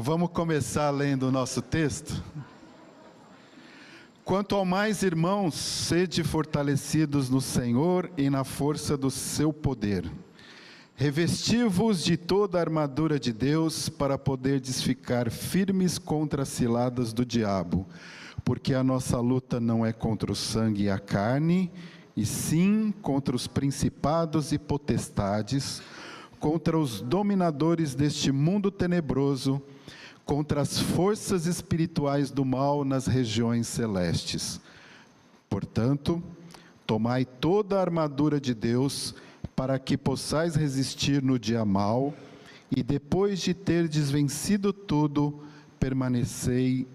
Vamos começar lendo o nosso texto? Quanto ao mais, irmãos, sede fortalecidos no Senhor e na força do seu poder. Revesti-vos de toda a armadura de Deus para poderdes ficar firmes contra as ciladas do diabo, porque a nossa luta não é contra o sangue e a carne, e sim contra os principados e potestades, contra os dominadores deste mundo tenebroso, contra as forças espirituais do mal nas regiões celestes. Portanto, tomai toda a armadura de Deus, para que possais resistir no dia mau, e depois de terdes vencido tudo, permanecer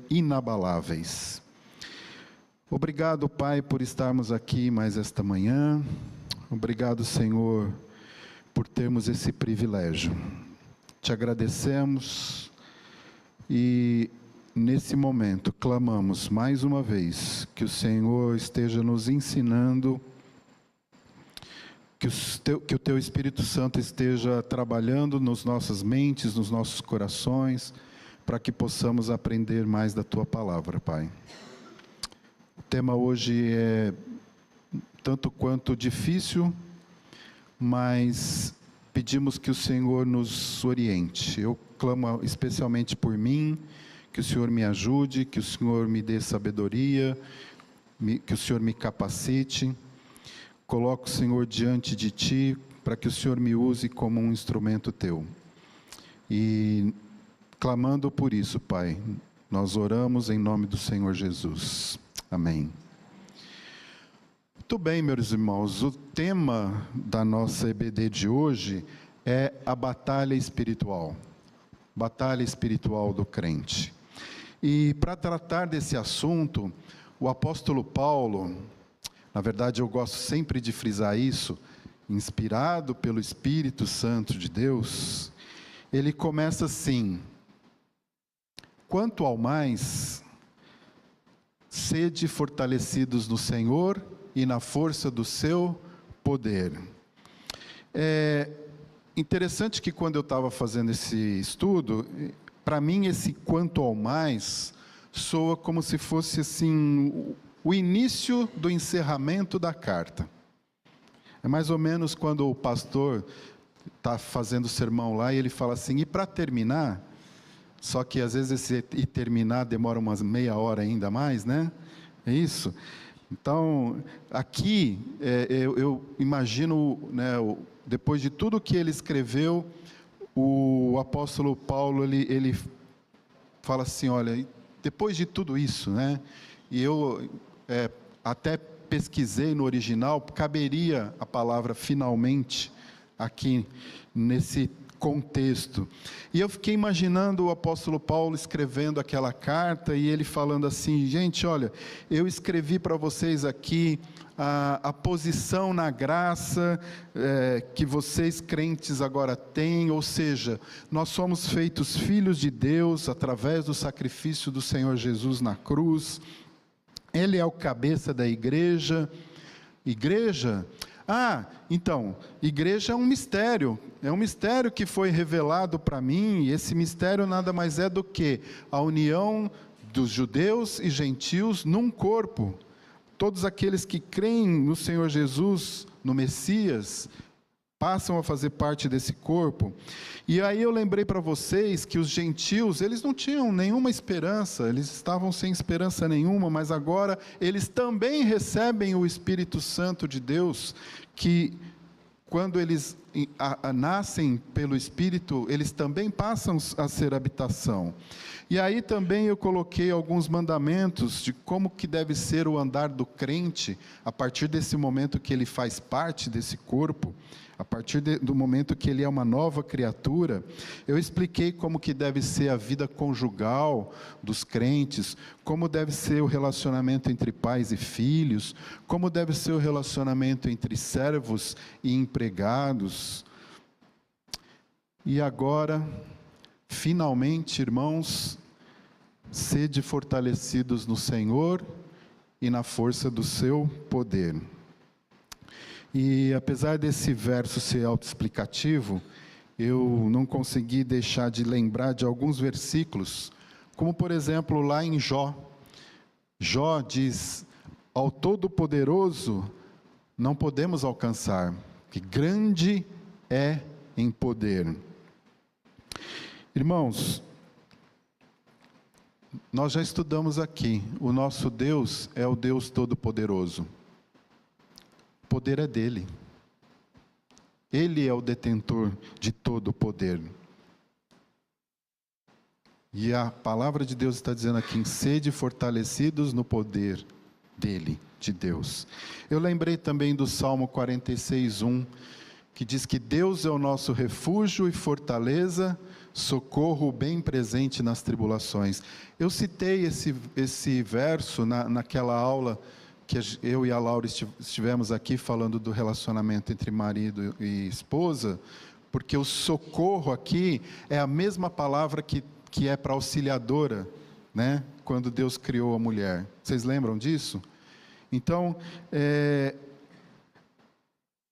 inabaláveis. Obrigado, Pai, por estarmos aqui mais esta manhã. Obrigado, Senhor, por termos esse privilégio. Te agradecemos e, nesse momento, clamamos mais uma vez que o Senhor esteja nos ensinando, que o Teu Espírito Santo esteja trabalhando nas nossas mentes, nos nossos corações, para que possamos aprender mais da Tua Palavra, Pai. O tema hoje é tanto quanto difícil, mas pedimos que o Senhor nos oriente. Eu clamo especialmente por mim, que o Senhor me ajude, que o Senhor me dê sabedoria, que o Senhor me capacite. Coloco o Senhor diante de Ti, para que o Senhor me use como um instrumento Teu. E clamando por isso, Pai, nós oramos em nome do Senhor Jesus. Amém. Muito bem, meus irmãos, o tema da nossa EBD de hoje é a batalha espiritual. Batalha espiritual do crente. E para tratar desse assunto, o apóstolo Paulo, na verdade eu gosto sempre de frisar isso, inspirado pelo Espírito Santo de Deus, ele começa assim: quanto ao mais, sede fortalecidos no Senhor e na força do seu poder. É interessante que quando eu estava fazendo esse estudo, para mim esse quanto ao mais soa como se fosse assim o início do encerramento da carta. É mais ou menos quando o pastor está fazendo o sermão lá e ele fala assim, e para terminar, só que às vezes esse e terminar demora umas meia hora ainda mais, né? É isso? Então, aqui, eu imagino, né, depois de tudo que ele escreveu, o apóstolo Paulo, ele fala assim, olha, depois de tudo isso, né? E eu até pesquisei no original, caberia a palavra finalmente aqui nesse contexto. E eu fiquei imaginando o apóstolo Paulo escrevendo aquela carta e ele falando assim, gente, olha, eu escrevi para vocês aqui a posição na graça que vocês crentes agora têm, ou seja, nós somos feitos filhos de Deus através do sacrifício do Senhor Jesus na cruz. Ele é o cabeça da igreja. Igreja? Então, igreja é um mistério que foi revelado para mim, e esse mistério nada mais é do que a união dos judeus e gentios num corpo. Todos aqueles que creem no Senhor Jesus, no Messias, passam a fazer parte desse corpo. E aí eu lembrei para vocês que os gentios, eles não tinham nenhuma esperança, eles estavam sem esperança nenhuma, mas agora eles também recebem o Espírito Santo de Deus, que quando eles nascem pelo Espírito, eles também passam a ser habitação. E aí também eu coloquei alguns mandamentos de como que deve ser o andar do crente, a partir desse momento que ele faz parte desse corpo, a partir do momento que ele é uma nova criatura. Eu expliquei como que deve ser a vida conjugal dos crentes, como deve ser o relacionamento entre pais e filhos, como deve ser o relacionamento entre servos e empregados. E agora, finalmente, irmãos, sede fortalecidos no Senhor e na força do seu poder. E apesar desse verso ser autoexplicativo, eu não consegui deixar de lembrar de alguns versículos, como por exemplo lá em Jó. Jó diz: ao Todo-Poderoso não podemos alcançar, que grande é em poder. Irmãos, nós já estudamos aqui, o nosso Deus é o Deus Todo-Poderoso. O poder é dele. Ele é o detentor de todo o poder. E a palavra de Deus está dizendo aqui: sede fortalecidos no poder dele, de Deus. Eu lembrei também do Salmo 46:1, que diz que Deus é o nosso refúgio e fortaleza, socorro bem presente nas tribulações. Eu citei esse verso naquela aula que eu e a Laura estivemos aqui falando do relacionamento entre marido e esposa, porque o socorro aqui é a mesma palavra que é para auxiliadora, né? Quando Deus criou a mulher. Vocês lembram disso? Então,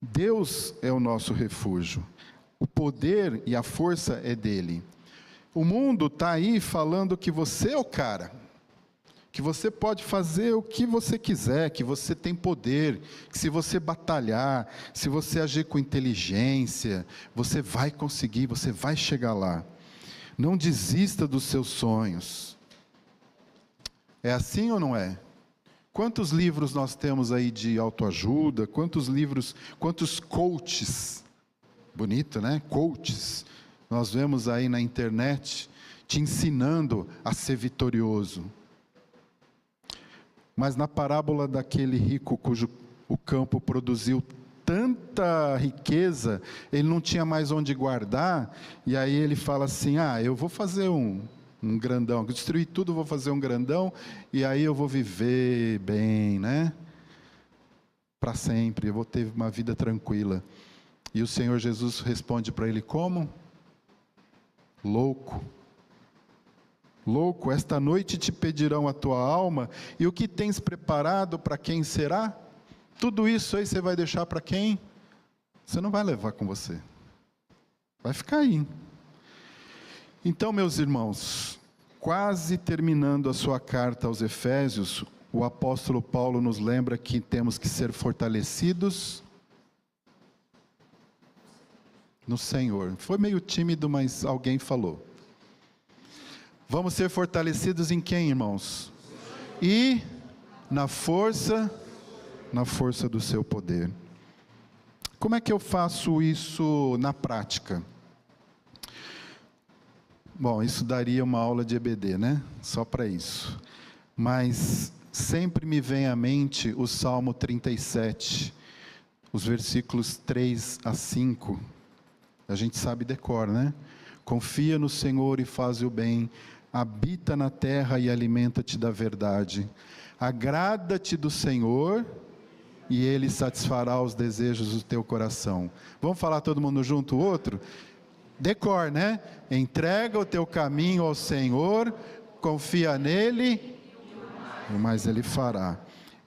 Deus é o nosso refúgio. O poder e a força é dele. O mundo está aí falando que você é o cara, que você pode fazer o que você quiser, que você tem poder, que se você batalhar, se você agir com inteligência, você vai conseguir, você vai chegar lá. Não desista dos seus sonhos. É assim ou não é? Quantos livros nós temos aí de autoajuda? Quantos livros, quantos coaches? Bonito, né? Coaches. Nós vemos aí na internet te ensinando a ser vitorioso. Mas na parábola daquele rico cujo o campo produziu tanta riqueza, ele não tinha mais onde guardar, e aí ele fala assim: eu vou fazer um grandão, destruir tudo, vou fazer um grandão, e aí eu vou viver bem, né? Para sempre, eu vou ter uma vida tranquila. E o Senhor Jesus responde para ele como? Louco. Louco, esta noite te pedirão a tua alma, e o que tens preparado para quem será? Tudo isso aí você vai deixar para quem? Você não vai levar com você. Vai ficar aí. Então, meus irmãos, quase terminando a sua carta aos Efésios, o apóstolo Paulo nos lembra que temos que ser fortalecidos no Senhor. Foi meio tímido, mas alguém falou. Vamos ser fortalecidos em quem, irmãos? E na força do seu poder. Como é que eu faço isso na prática? Bom, isso daria uma aula de EBD, né? Só para isso. Mas sempre me vem à mente o Salmo 37, os versículos 3 a 5. A gente sabe decor, né? Confia no Senhor e faz o bem, habita na terra e alimenta-te da verdade. Agrada-te do Senhor e Ele satisfará os desejos do teu coração. Vamos falar todo mundo junto, o outro? Decor, né? Entrega o teu caminho ao Senhor, confia nele, e mais Ele fará.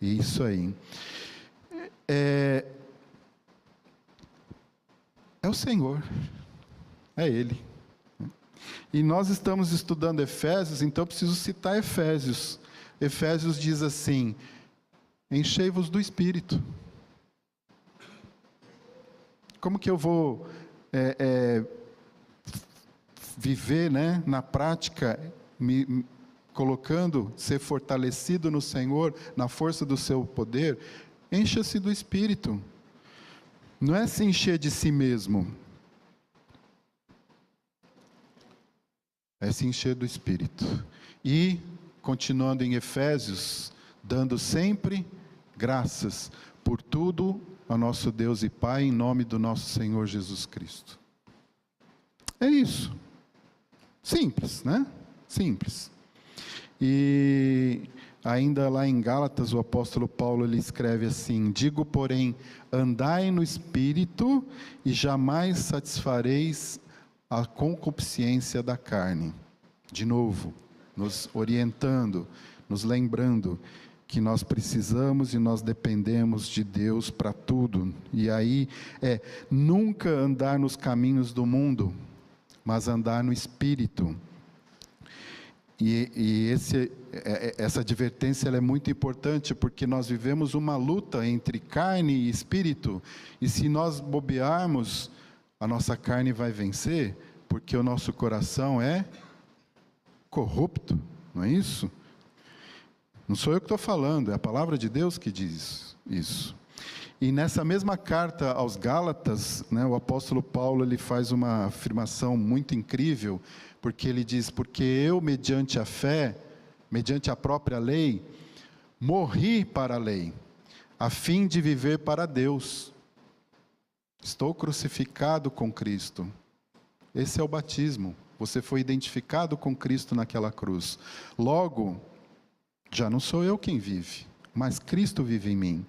Isso aí. É o Senhor, é Ele. E nós estamos estudando Efésios, então eu preciso citar Efésios. Efésios diz assim: enchei-vos do Espírito. Como que eu vou viver, né, na prática, me colocando, ser fortalecido no Senhor, na força do seu poder? Encha-se do Espírito. Não é se encher de si mesmo. É se encher do Espírito. E, continuando em Efésios, dando sempre graças por tudo ao nosso Deus e Pai, em nome do nosso Senhor Jesus Cristo. É isso. Simples, né? Simples. E ainda lá em Gálatas, o apóstolo Paulo, ele escreve assim: digo, porém, andai no Espírito e jamais satisfareis a concupiscência da carne. De novo, nos orientando, nos lembrando que nós precisamos e nós dependemos de Deus para tudo. E aí nunca andar nos caminhos do mundo, mas andar no Espírito. Essa advertência ela é muito importante, porque nós vivemos uma luta entre carne e espírito, e se nós bobearmos, a nossa carne vai vencer, porque o nosso coração é corrupto, não é isso? Não sou eu que estou falando, é a palavra de Deus que diz isso. E nessa mesma carta aos Gálatas, o apóstolo Paulo ele faz uma afirmação muito incrível, porque ele diz: porque eu, mediante a fé, mediante a própria lei, morri para a lei, a fim de viver para Deus. Estou crucificado com Cristo. Esse é o batismo. Você foi identificado com Cristo naquela cruz. Logo, já não sou eu quem vive, mas Cristo vive em mim.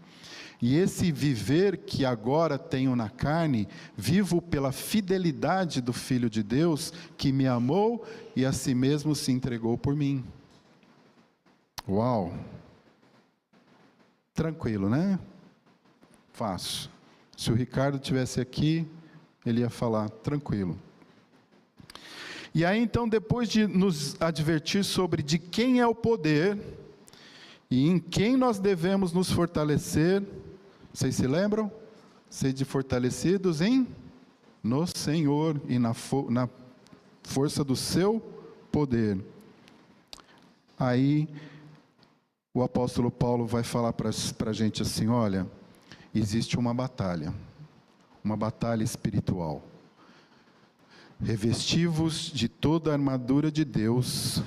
E esse viver que agora tenho na carne, vivo pela fidelidade do Filho de Deus, que me amou e a si mesmo se entregou por mim. Uau! Tranquilo, né? Fácil. Se o Ricardo estivesse aqui, ele ia falar tranquilo. E aí então, depois de nos advertir sobre de quem é o poder e em quem nós devemos nos fortalecer, vocês se lembram? Sede fortalecidos no Senhor e na força do seu poder. Aí o apóstolo Paulo vai falar para a gente assim: olha, existe uma batalha espiritual. Revesti-vos de toda a armadura de Deus,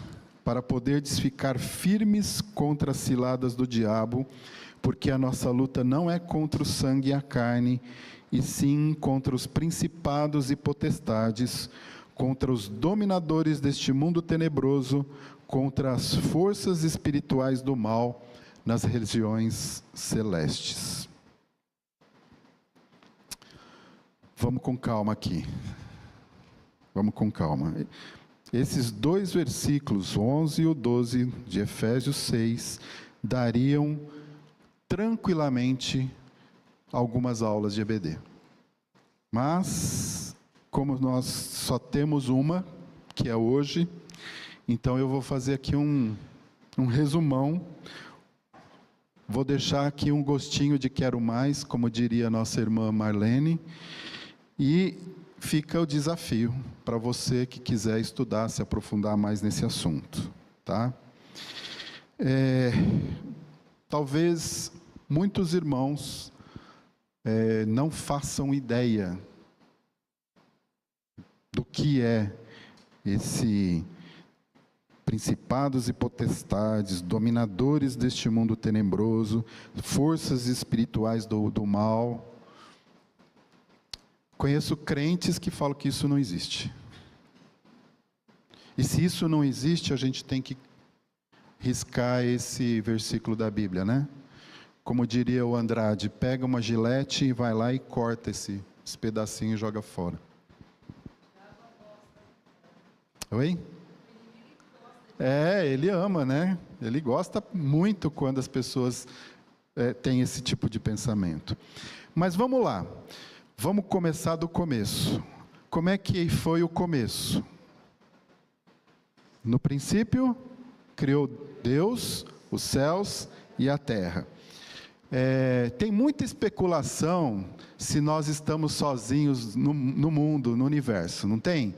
para poderdes ficar firmes contra as ciladas do diabo, porque a nossa luta não é contra o sangue e a carne, e sim contra os principados e potestades, contra os dominadores deste mundo tenebroso, contra as forças espirituais do mal nas regiões celestes. Vamos com calma aqui. Vamos com calma. Esses dois versículos, 11 e o 12 de Efésios 6, dariam tranquilamente algumas aulas de EBD. Mas, como nós só temos uma, que é hoje, então eu vou fazer aqui um resumão. Vou deixar aqui um gostinho de quero mais, como diria nossa irmã Marlene, e fica o desafio para você que quiser estudar, se aprofundar mais nesse assunto, tá? Talvez muitos irmãos não façam ideia do que é esse principados e potestades, dominadores deste mundo tenebroso, forças espirituais do mal. Conheço crentes que falam que isso não existe. E se isso não existe, a gente tem que riscar esse versículo da Bíblia, né? Como diria o Andrade, pega uma gilete e vai lá e corta esse pedacinho e joga fora. Oi? Ele ama, né? Ele gosta muito quando as pessoas têm esse tipo de pensamento. Mas vamos lá. Vamos começar do começo. Como é que foi o começo? No princípio, criou Deus, os céus e a terra. Tem muita especulação se nós estamos sozinhos no mundo, no universo, não tem?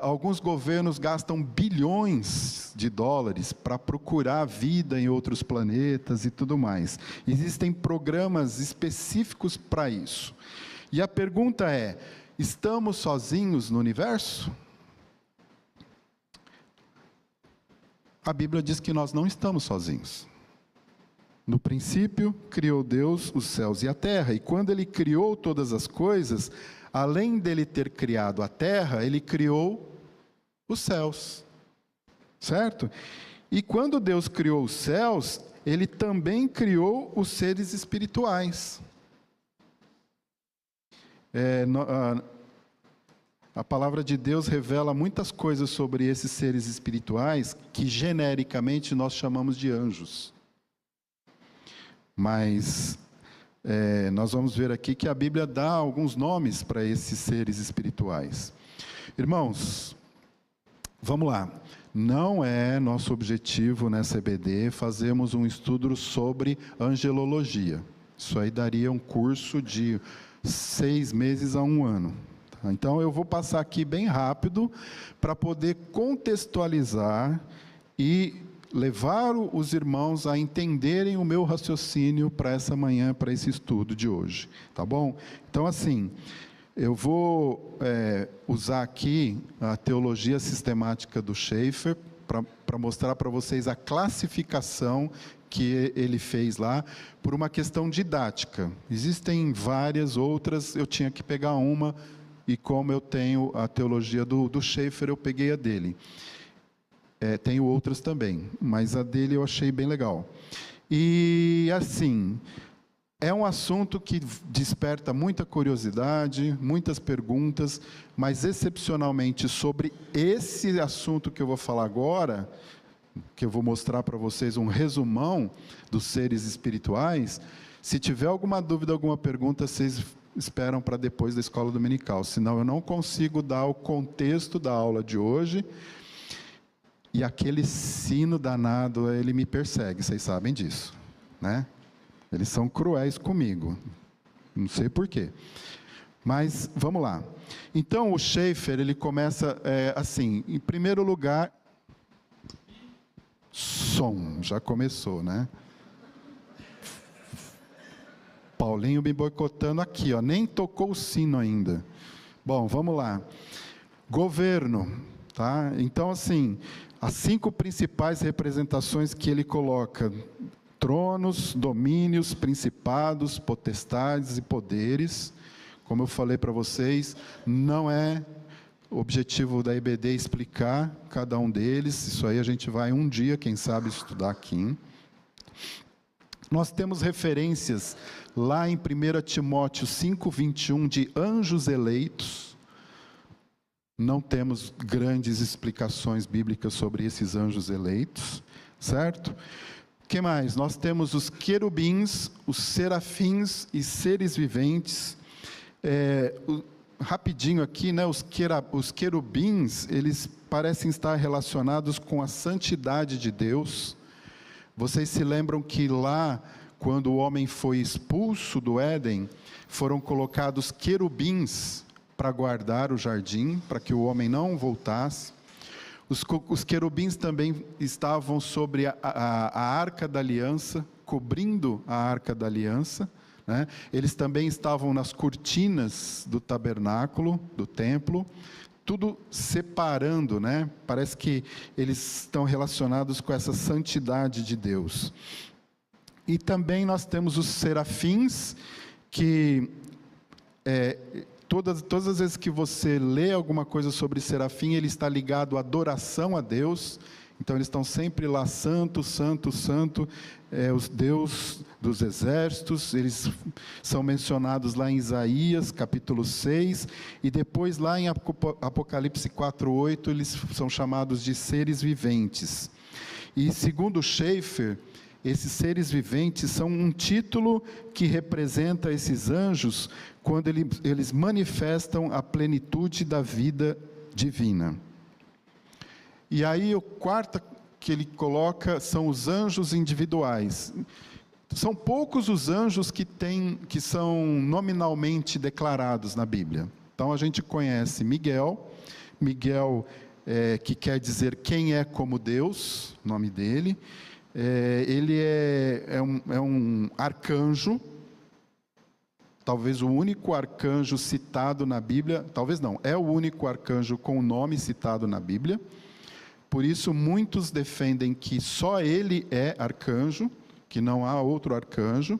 Alguns governos gastam bilhões de dólares para procurar vida em outros planetas e tudo mais. Existem programas específicos para isso. E a pergunta é: estamos sozinhos no universo? A Bíblia diz que nós não estamos sozinhos. No princípio, criou Deus os céus e a terra. E quando Ele criou todas as coisas, além dele ter criado a terra, Ele criou os céus. Certo? E quando Deus criou os céus, Ele também criou os seres espirituais. A palavra de Deus revela muitas coisas sobre esses seres espirituais, que genericamente nós chamamos de anjos. Mas nós vamos ver aqui que a Bíblia dá alguns nomes para esses seres espirituais. Irmãos, vamos lá. Não é nosso objetivo nessa EBD fazermos um estudo sobre angelologia. Isso aí daria um curso de 6 meses a 1 ano. Tá? Então, eu vou passar aqui bem rápido para poder contextualizar e levar os irmãos a entenderem o meu raciocínio para essa manhã, para esse estudo de hoje. Tá bom? Então, assim, eu vou usar aqui a teologia sistemática do Schaeffer para mostrar para vocês a classificação que ele fez lá, por uma questão didática. Existem várias outras, eu tinha que pegar uma, e como eu tenho a teologia do Schaeffer, eu peguei a dele. Tenho outras também, mas a dele eu achei bem legal. E assim, é um assunto que desperta muita curiosidade, muitas perguntas, mas excepcionalmente sobre esse assunto que eu vou falar agora, que eu vou mostrar para vocês um resumão dos seres espirituais. Se tiver alguma dúvida, alguma pergunta, vocês esperam para depois da escola dominical, senão eu não consigo dar o contexto da aula de hoje, e aquele sino danado, ele me persegue, vocês sabem disso, né? Eles são cruéis comigo, não sei porquê. Mas, vamos lá. Então, o Schaeffer, ele começa assim, em primeiro lugar, som, já começou, né? Paulinho me boicotando aqui, ó, nem tocou o sino ainda. Bom, vamos lá. Governo, tá? Então, assim, as 5 principais representações que ele coloca: tronos, domínios, principados, potestades e poderes. Como eu falei para vocês, não é o objetivo da EBD explicar cada um deles. Isso aí a gente vai um dia, quem sabe, estudar aqui. Nós temos referências lá em 1 Timóteo 5:21 de anjos eleitos. Não temos grandes explicações bíblicas sobre esses anjos eleitos, certo? O que mais? Nós temos os querubins, os serafins e seres viventes. Rapidinho aqui, né? Os querubins, eles parecem estar relacionados com a santidade de Deus. Vocês se lembram que lá, quando o homem foi expulso do Éden, foram colocados querubins para guardar o jardim, para que o homem não voltasse. Os querubins também estavam sobre a Arca da Aliança, cobrindo a Arca da Aliança, né? Eles também estavam nas cortinas do tabernáculo, do templo, tudo separando, né? Parece que eles estão relacionados com essa santidade de Deus. E também nós temos os serafins, que todas as vezes que você lê alguma coisa sobre serafim, ele está ligado à adoração a Deus. Então eles estão sempre lá, santo, santo, santo, os Deus dos exércitos. Eles são mencionados lá em Isaías, capítulo 6, e depois lá em Apocalipse 4:8, eles são chamados de seres viventes. E segundo Schaeffer, esses seres viventes são um título que representa esses anjos quando eles manifestam a plenitude da vida divina. E aí, o quarto que ele coloca são os anjos individuais. São poucos os anjos que são nominalmente declarados na Bíblia. Então, a gente conhece Miguel, que quer dizer quem é como Deus, o nome dele. Ele é um arcanjo, talvez o único arcanjo citado na Bíblia, talvez não, é o único arcanjo com o nome citado na Bíblia. Por isso, muitos defendem que só ele é arcanjo, que não há outro arcanjo.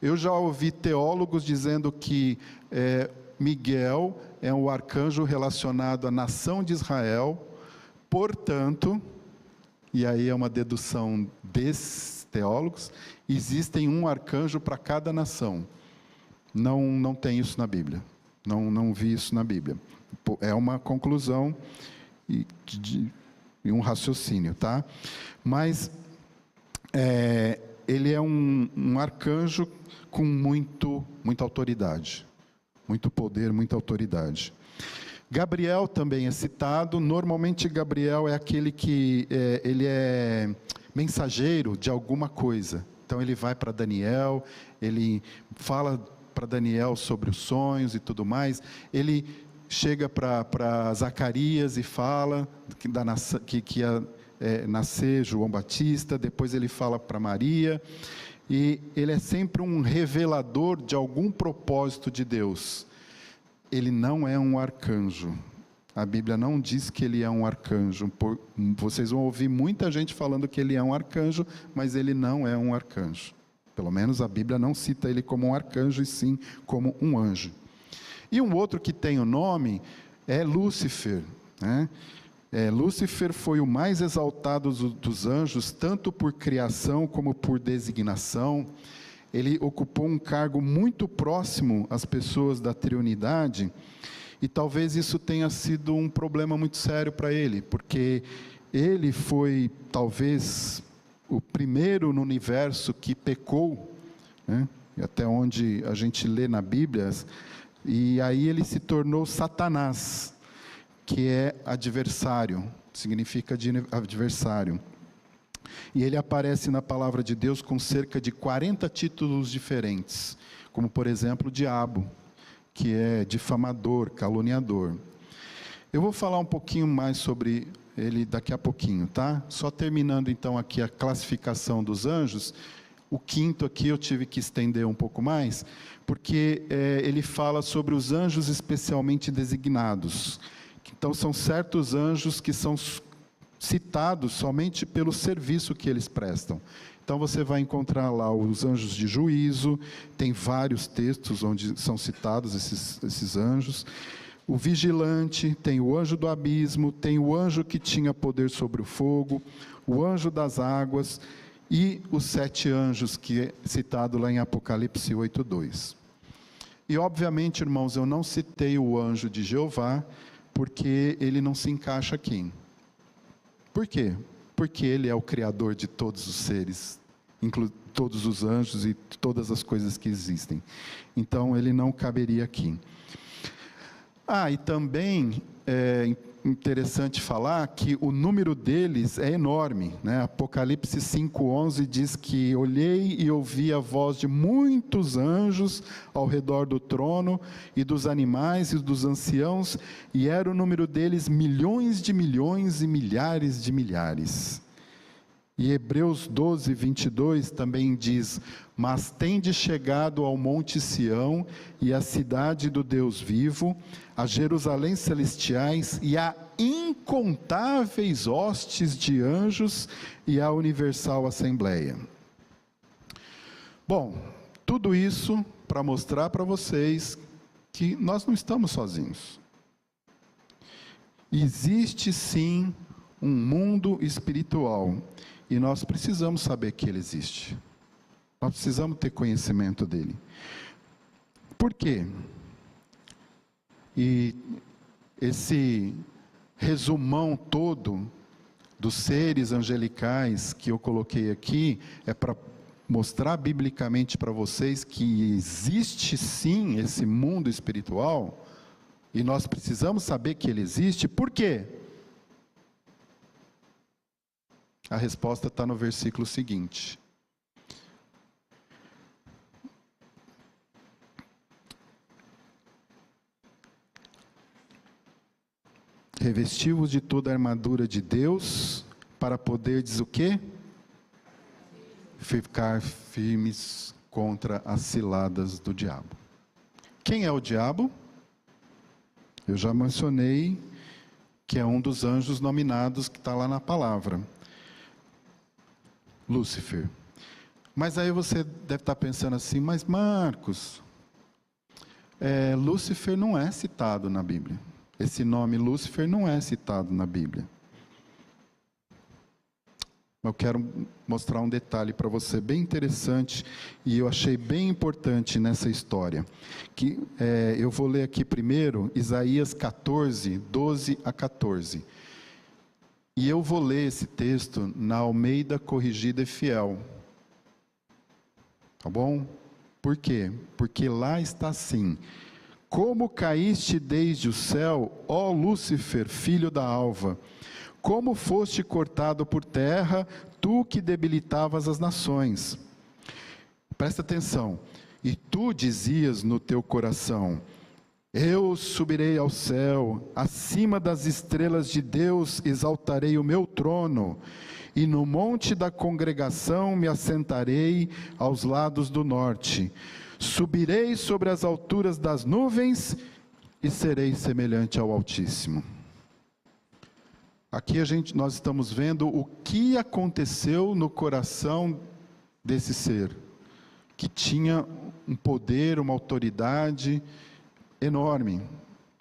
Eu já ouvi teólogos dizendo que Miguel é um arcanjo relacionado à nação de Israel, portanto, e aí é uma dedução desses teólogos, existem um arcanjo para cada nação. Não tem isso na Bíblia. Não vi isso na Bíblia. É uma conclusão e um raciocínio, tá? Mas ele é um arcanjo com muita autoridade, muito poder, muita autoridade. Gabriel também é citado. Normalmente Gabriel é aquele que ele é mensageiro de alguma coisa. Então ele vai para Daniel, ele fala para Daniel sobre os sonhos e tudo mais. Ele chega para Zacarias e fala que ia nascer João Batista. Depois ele fala para Maria. E ele é sempre um revelador de algum propósito de Deus. Ele não é um arcanjo. A Bíblia não diz que ele é um arcanjo. Vocês vão ouvir muita gente falando que ele é um arcanjo, mas ele não é um arcanjo. Pelo menos a Bíblia não cita ele como um arcanjo, e sim como um anjo. E um outro que tem o nome é Lúcifer, né? Lúcifer foi o mais exaltado dos anjos, tanto por criação como por designação. Ele ocupou um cargo muito próximo às pessoas da Trindade, e talvez isso tenha sido um problema muito sério para ele, porque ele foi, talvez, o primeiro no universo que pecou, né? Até onde a gente lê na Bíblia, e aí ele se tornou Satanás, que é adversário, significa adversário. E ele aparece na palavra de Deus com cerca de 40 títulos diferentes, como por exemplo o diabo, que é difamador, caluniador. Eu vou falar um pouquinho mais sobre ele daqui a pouquinho, tá? Só terminando então aqui a classificação dos anjos. O quinto aqui eu tive que estender um pouco mais, porque ele fala sobre os anjos especialmente designados. Então são certos anjos que são citados somente pelo serviço que eles prestam. Então você vai encontrar lá os anjos de juízo, tem vários textos onde são citados esses anjos. O vigilante, tem o anjo do abismo, tem o anjo que tinha poder sobre o fogo, o anjo das águas e os 7 anjos que é citado lá em Apocalipse 8:2. E obviamente, irmãos, eu não citei o anjo de Jeová, porque ele não se encaixa aqui. Por quê? Porque ele é o criador de todos os seres, todos os anjos e todas as coisas que existem. Então ele não caberia aqui. E também é interessante falar que o número deles é enorme, né? Apocalipse 5:11 diz que olhei e ouvi a voz de muitos anjos ao redor do trono e dos animais e dos anciãos, e era o número deles milhões de milhões e milhares de milhares. E Hebreus 12:22 também diz: mas tende chegado ao monte Sião e à cidade do Deus vivo, a Jerusalém celestiais e a incontáveis hostes de anjos e a universal assembleia. Bom, tudo isso para mostrar para vocês que nós não estamos sozinhos. Existe sim um mundo espiritual e nós precisamos saber que ele existe. Nós precisamos ter conhecimento dele. Por quê? E esse resumão todo dos seres angelicais que eu coloquei aqui é para mostrar biblicamente para vocês que existe sim esse mundo espiritual e nós precisamos saber que ele existe. Por quê? A resposta está no versículo seguinte. Revesti-vos de toda a armadura de Deus, para poderdes o quê? Ficar firmes contra as ciladas do diabo. Quem é o diabo? Eu já mencionei que é um dos anjos nominados que está lá na palavra. Lúcifer. Mas aí você deve estar pensando assim, mas Marcos, Lúcifer não é citado na Bíblia. Esse nome Lúcifer não é citado na Bíblia. Eu quero mostrar um detalhe para você bem interessante e eu achei bem importante nessa história. Eu vou ler aqui primeiro Isaías 14, 12 a 14. E eu vou ler esse texto na Almeida Corrigida e Fiel. Tá bom? Por quê? Porque lá está assim: como caíste desde o céu, ó Lúcifer, filho da alva, como foste cortado por terra, tu que debilitavas as nações. Presta atenção. E tu dizias no teu coração: eu subirei ao céu, acima das estrelas de Deus exaltarei o meu trono, e no monte da congregação me assentarei aos lados do norte. Subirei sobre as alturas das nuvens e serei semelhante ao Altíssimo. Aqui nós estamos vendo o que aconteceu no coração desse ser, que tinha um poder, uma autoridade enorme,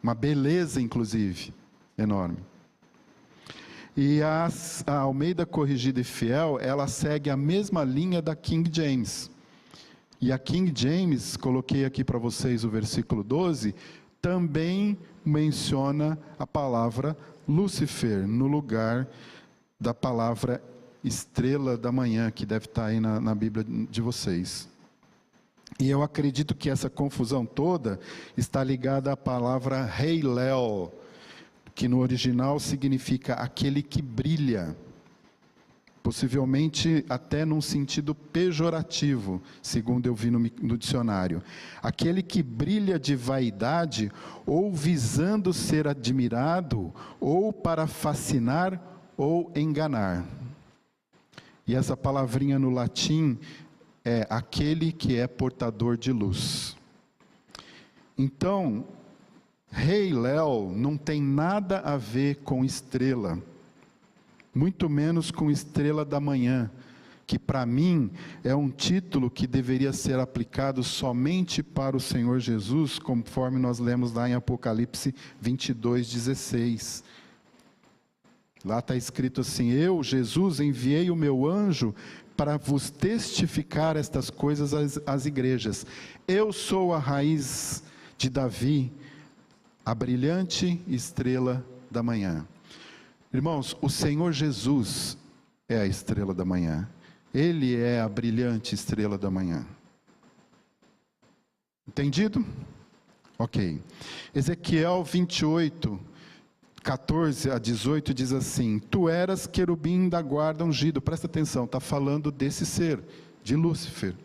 uma beleza inclusive enorme. E a Almeida Corrigida e Fiel, ela segue a mesma linha da King James. E a King James, coloquei aqui para vocês o versículo 12, também menciona a palavra Lúcifer, no lugar da palavra estrela da manhã, que deve estar aí na Bíblia de vocês. E eu acredito que essa confusão toda está ligada à palavra Heilel, que no original significa aquele que brilha, possivelmente até num sentido pejorativo, segundo eu vi no dicionário. Aquele que brilha de vaidade, ou visando ser admirado, ou para fascinar ou enganar. E essa palavrinha no latim é aquele que é portador de luz. Então, Heilel não tem nada a ver com estrela, muito menos com estrela da manhã, que para mim é um título que deveria ser aplicado somente para o Senhor Jesus, conforme nós lemos lá em Apocalipse 22:16. Lá está escrito assim: eu, Jesus, enviei o meu anjo para vos testificar estas coisas às igrejas. Eu sou a raiz de Davi, a brilhante estrela da manhã. Irmãos, o Senhor Jesus é a estrela da manhã. Ele é a brilhante estrela da manhã. Entendido? Ok. Ezequiel 28, 14 a 18 diz assim: tu eras querubim da guarda ungido. Presta atenção, está falando desse ser, de Lúcifer.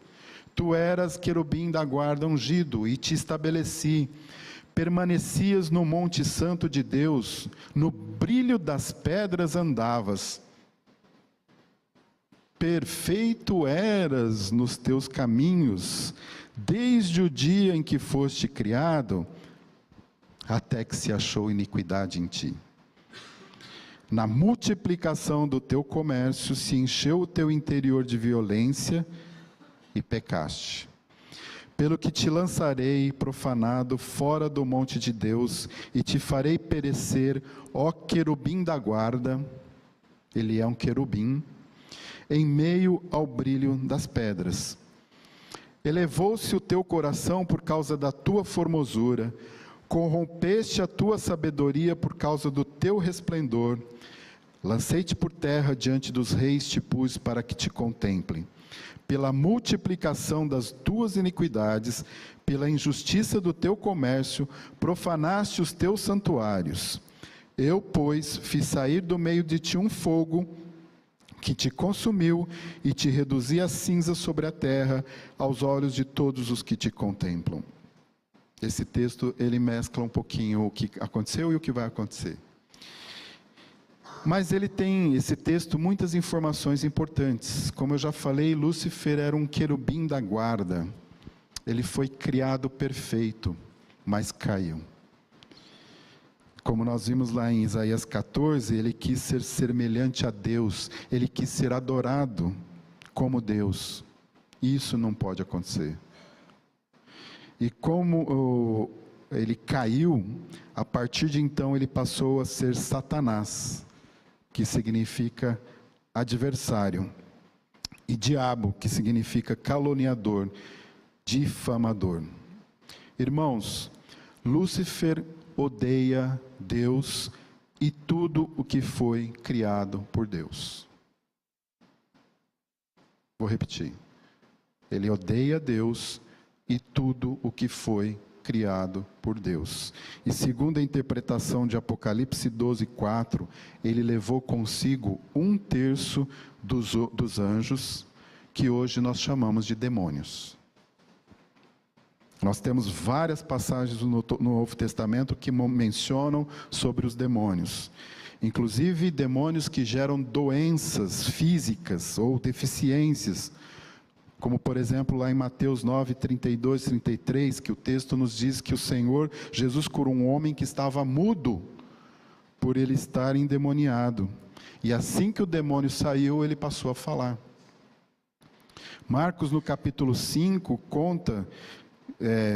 Tu eras querubim da guarda ungido e te estabeleci. Permanecias no monte santo de Deus, no brilho das pedras andavas. Perfeito eras nos teus caminhos, desde o dia em que foste criado, até que se achou iniquidade em ti. Na multiplicação do teu comércio se encheu o teu interior de violência e pecaste. Pelo que te lançarei profanado fora do monte de Deus, e te farei perecer, ó querubim da guarda, ele é um querubim, em meio ao brilho das pedras. Elevou-se o teu coração por causa da tua formosura, corrompeste a tua sabedoria por causa do teu resplendor. Lancei-te por terra diante dos reis, te pus para que te contemplem. Pela multiplicação das tuas iniquidades, pela injustiça do teu comércio, profanaste os teus santuários. Eu, pois, fiz sair do meio de ti um fogo que te consumiu e te reduzi a cinza sobre a terra, aos olhos de todos os que te contemplam. Esse texto, ele mescla um pouquinho o que aconteceu e o que vai acontecer. Mas ele tem, esse texto, muitas informações importantes. Como eu já falei, Lúcifer era um querubim da guarda. Ele foi criado perfeito, mas caiu. Como nós vimos lá em Isaías 14, ele quis ser semelhante a Deus. Ele quis ser adorado como Deus. Isso não pode acontecer. E como ele caiu, a partir de então ele passou a ser Satanás, que significa adversário, e diabo, que significa caluniador, difamador. Irmãos, Lúcifer odeia Deus e tudo o que foi criado por Deus. Vou repetir. Ele odeia Deus e tudo o que foi criado por Deus. E segundo a interpretação de Apocalipse 12:4, ele levou consigo 1/3 dos anjos, que hoje nós chamamos de demônios. Nós temos várias passagens no Novo Testamento que mencionam sobre os demônios. Inclusive demônios que geram doenças físicas ou deficiências, como por exemplo lá em Mateus 9, 32, 33, que o texto nos diz que o Senhor Jesus curou um homem que estava mudo, por ele estar endemoniado. E assim que o demônio saiu, ele passou a falar. Marcos no capítulo 5 conta,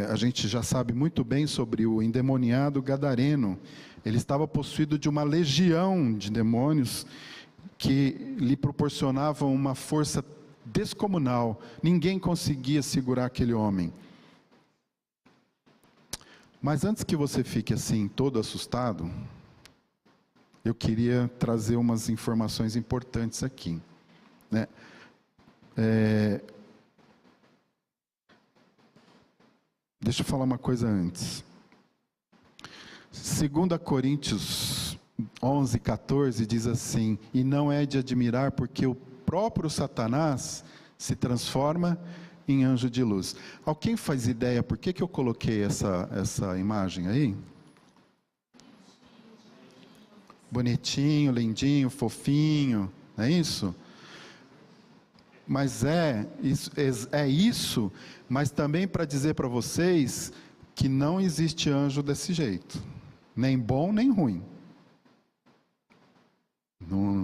a gente já sabe muito bem sobre o endemoniado gadareno. Ele estava possuído de uma legião de demônios que lhe proporcionavam uma força descomunal. Ninguém conseguia segurar aquele homem. Mas antes que você fique assim, todo assustado, eu queria trazer umas informações importantes aqui, né? Deixa eu falar uma coisa antes. 2 Coríntios 11, 14 diz assim: e não é de admirar, porque o próprio Satanás se transforma em anjo de luz. Alguém faz ideia por que eu coloquei essa imagem aí? Bonitinho, lindinho, fofinho, não é isso? Mas é isso, mas também para dizer para vocês que não existe anjo desse jeito, nem bom nem ruim.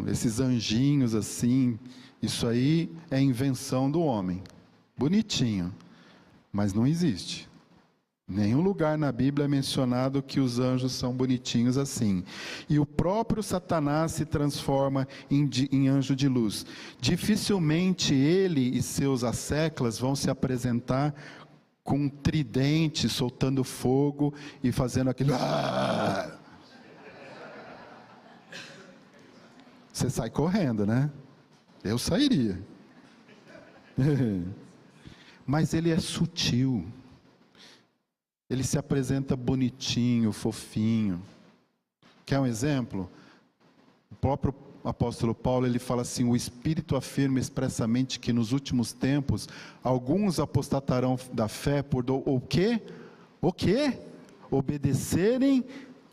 Esses anjinhos assim, isso aí é invenção do homem, bonitinho, mas não existe. Nenhum lugar na Bíblia é mencionado que os anjos são bonitinhos assim. E o próprio Satanás se transforma em anjo de luz. Dificilmente ele e seus asseclas vão se apresentar com um tridente, soltando fogo e fazendo aquele... Você sai correndo, né? Eu sairia. Mas ele é sutil. Ele se apresenta bonitinho, fofinho. Quer um exemplo? O próprio apóstolo Paulo, ele fala assim: o Espírito afirma expressamente que nos últimos tempos, alguns apostatarão da fé por o quê? O quê? Obedecerem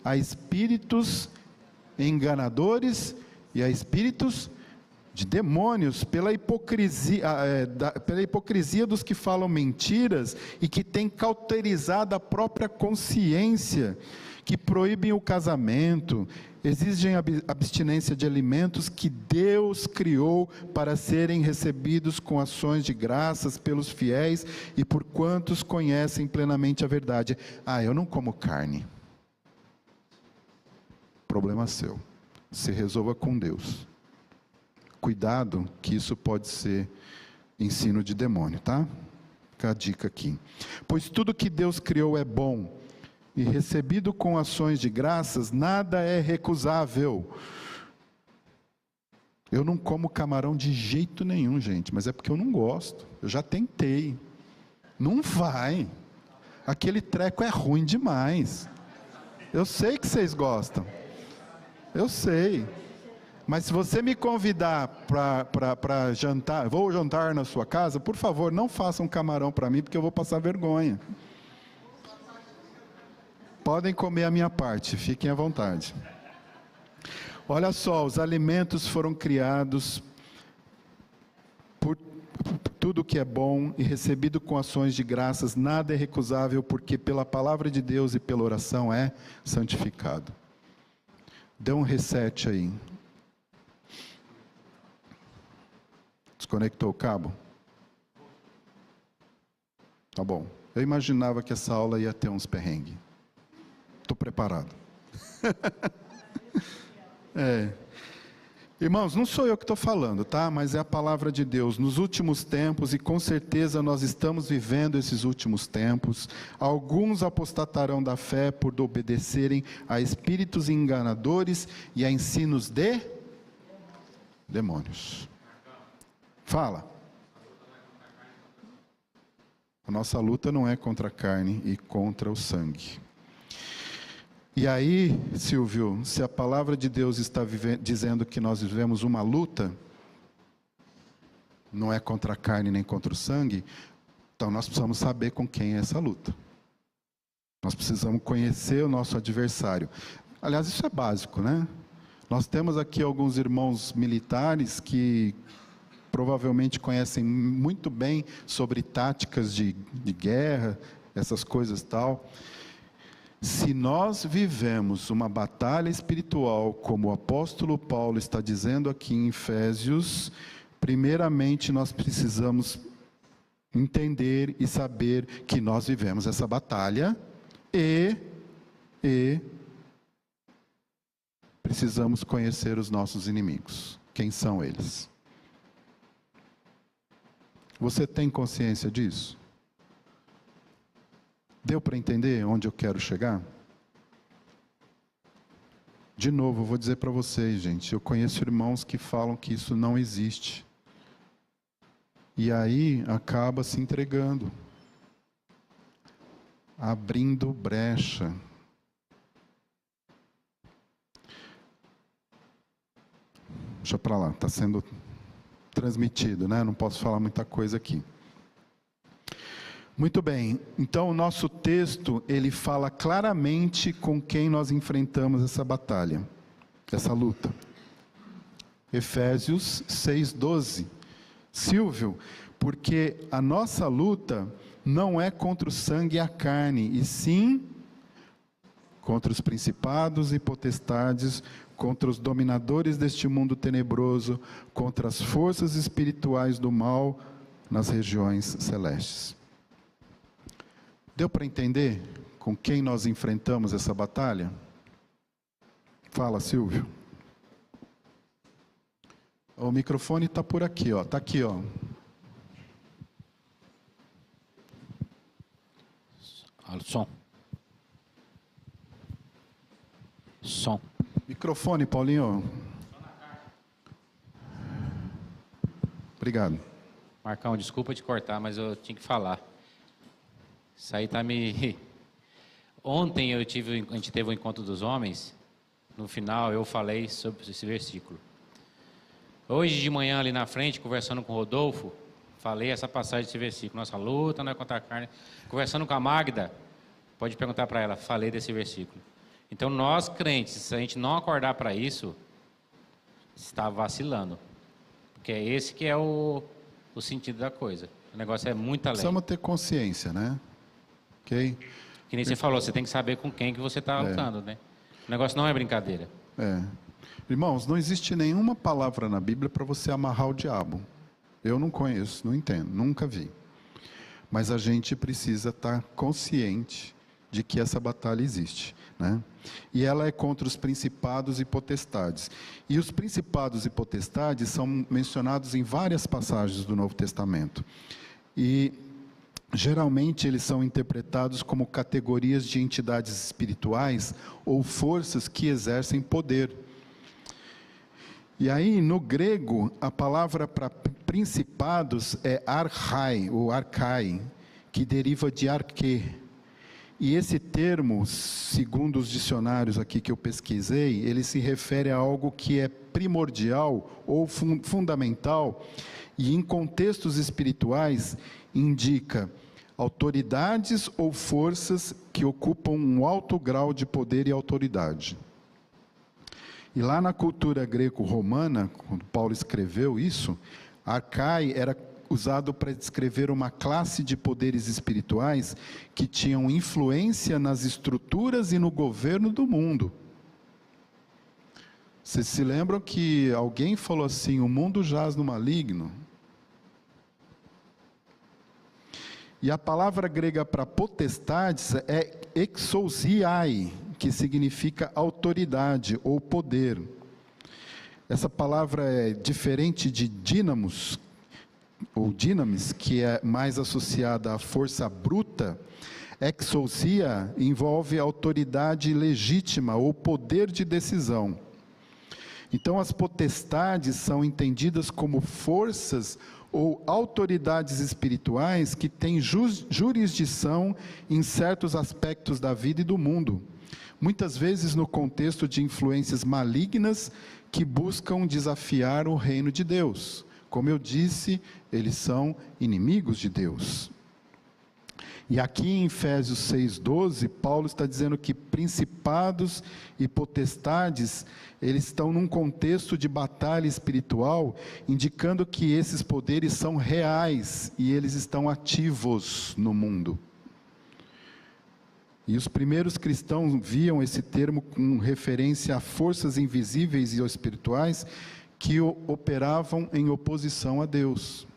a espíritos enganadores e a espíritos de demônios, pela hipocrisia dos que falam mentiras e que têm cauterizado a própria consciência, que proíbem o casamento, exigem abstinência de alimentos que Deus criou para serem recebidos com ações de graças pelos fiéis e por quantos conhecem plenamente a verdade. Eu não como carne. Problema seu. Se resolva com Deus. Cuidado, que isso pode ser ensino de demônio, tá? Fica a dica aqui. Pois tudo que Deus criou é bom, e recebido com ações de graças, nada é recusável. Eu não como camarão de jeito nenhum, gente, mas é porque eu não gosto. Eu já tentei. Não vai. Aquele treco é ruim demais. Eu sei que vocês gostam. Eu sei. Mas se você me convidar para jantar, vou jantar na sua casa, por favor, não faça um camarão para mim, porque eu vou passar vergonha. Podem comer a minha parte, fiquem à vontade. Olha só, os alimentos foram criados por tudo que é bom e recebido com ações de graças, nada é recusável, porque pela palavra de Deus e pela oração é santificado. Dê um reset aí. Desconectou o cabo? Tá bom. Eu imaginava que essa aula ia ter uns perrengues. Estou preparado. Irmãos, não sou eu que estou falando, tá? Mas é a palavra de Deus. Nos últimos tempos, e com certeza nós estamos vivendo esses últimos tempos, alguns apostatarão da fé por obedecerem a espíritos enganadores e a ensinos de demônios. Fala. A nossa luta não é contra a carne e contra o sangue. E aí, Silvio, se a palavra de Deus está dizendo que nós vivemos uma luta, não é contra a carne nem contra o sangue, então nós precisamos saber com quem é essa luta. Nós precisamos conhecer o nosso adversário. Aliás, isso é básico, né? Nós temos aqui alguns irmãos militares que provavelmente conhecem muito bem sobre táticas de guerra, essas coisas tal. Se nós vivemos uma batalha espiritual, como o apóstolo Paulo está dizendo aqui em Efésios, primeiramente nós precisamos entender e saber que nós vivemos essa batalha e precisamos conhecer os nossos inimigos. Quem são eles? Você tem consciência disso? Deu para entender onde eu quero chegar? De novo, eu vou dizer para vocês, gente, eu conheço irmãos que falam que isso não existe. E aí acaba se entregando, abrindo brecha. Deixa para lá, está sendo transmitido, né? Não posso falar muita coisa aqui. Muito bem, então o nosso texto, ele fala claramente com quem nós enfrentamos essa batalha, essa luta. Efésios 6:12. Silvio, porque a nossa luta não é contra o sangue e a carne, e sim contra os principados e potestades, contra os dominadores deste mundo tenebroso, contra as forças espirituais do mal nas regiões celestes. Deu para entender com quem nós enfrentamos essa batalha? Fala, Silvio. O microfone está por aqui, ó. Está aqui, ó. Som. Som. Microfone, Paulinho. Obrigado. Marcão, desculpa te cortar, mas eu tinha que falar. Isso aí tá me... Ontem a gente teve o encontro dos homens. No final eu falei sobre esse versículo. Hoje de manhã ali na frente, conversando com o Rodolfo, falei essa passagem desse versículo. Nossa luta não é contra a carne. Conversando com a Magda, pode perguntar para ela, falei desse versículo. Então nós crentes, se a gente não acordar para isso, está vacilando. Porque é esse que é o sentido da coisa. O negócio é muito além. Precisamos ter consciência, né? Ok? Que nem você falou, você tem que saber com quem que você está lutando, né? O negócio não é brincadeira. Irmãos, não existe nenhuma palavra na Bíblia para você amarrar o diabo. Eu não conheço, não entendo, nunca vi. Mas a gente precisa estar consciente de que essa batalha existe, né? E ela é contra os principados e potestades. E os principados e potestades são mencionados em várias passagens do Novo Testamento. E geralmente eles são interpretados como categorias de entidades espirituais ou forças que exercem poder. E aí, no grego, a palavra para principados é archai, ou arcai, que deriva de arque. E esse termo, segundo os dicionários aqui que eu pesquisei, ele se refere a algo que é primordial ou fundamental, e em contextos espirituais indica autoridades ou forças que ocupam um alto grau de poder e autoridade. E lá na cultura greco-romana, quando Paulo escreveu isso, arcai era usado para descrever uma classe de poderes espirituais que tinham influência nas estruturas e no governo do mundo. Vocês se lembram que alguém falou assim, o mundo jaz no maligno? E a palavra grega para potestades é exousiai, que significa autoridade ou poder. Essa palavra é diferente de dínamos, ou dinamis, que é mais associada à força bruta. Exousia envolve autoridade legítima ou poder de decisão. Então, as potestades são entendidas como forças ou autoridades espirituais que têm jurisdição em certos aspectos da vida e do mundo, muitas vezes no contexto de influências malignas que buscam desafiar o reino de Deus. Como eu disse, eles são inimigos de Deus. E aqui em Efésios 6:12, Paulo está dizendo que principados e potestades, eles estão num contexto de batalha espiritual, indicando que esses poderes são reais e eles estão ativos no mundo. E os primeiros cristãos viam esse termo com referência a forças invisíveis e espirituais que operavam em oposição a Deus.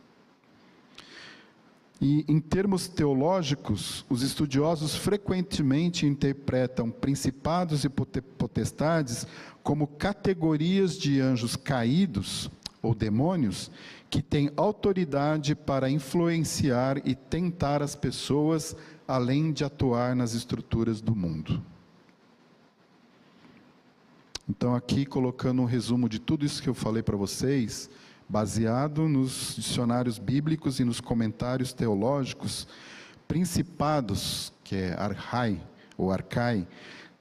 E, em termos teológicos, os estudiosos frequentemente interpretam principados e potestades como categorias de anjos caídos, ou demônios, que têm autoridade para influenciar e tentar as pessoas, além de atuar nas estruturas do mundo. Então, aqui, colocando um resumo de tudo isso que eu falei para vocês, baseado nos dicionários bíblicos e nos comentários teológicos, principados, que é archai ou arcai,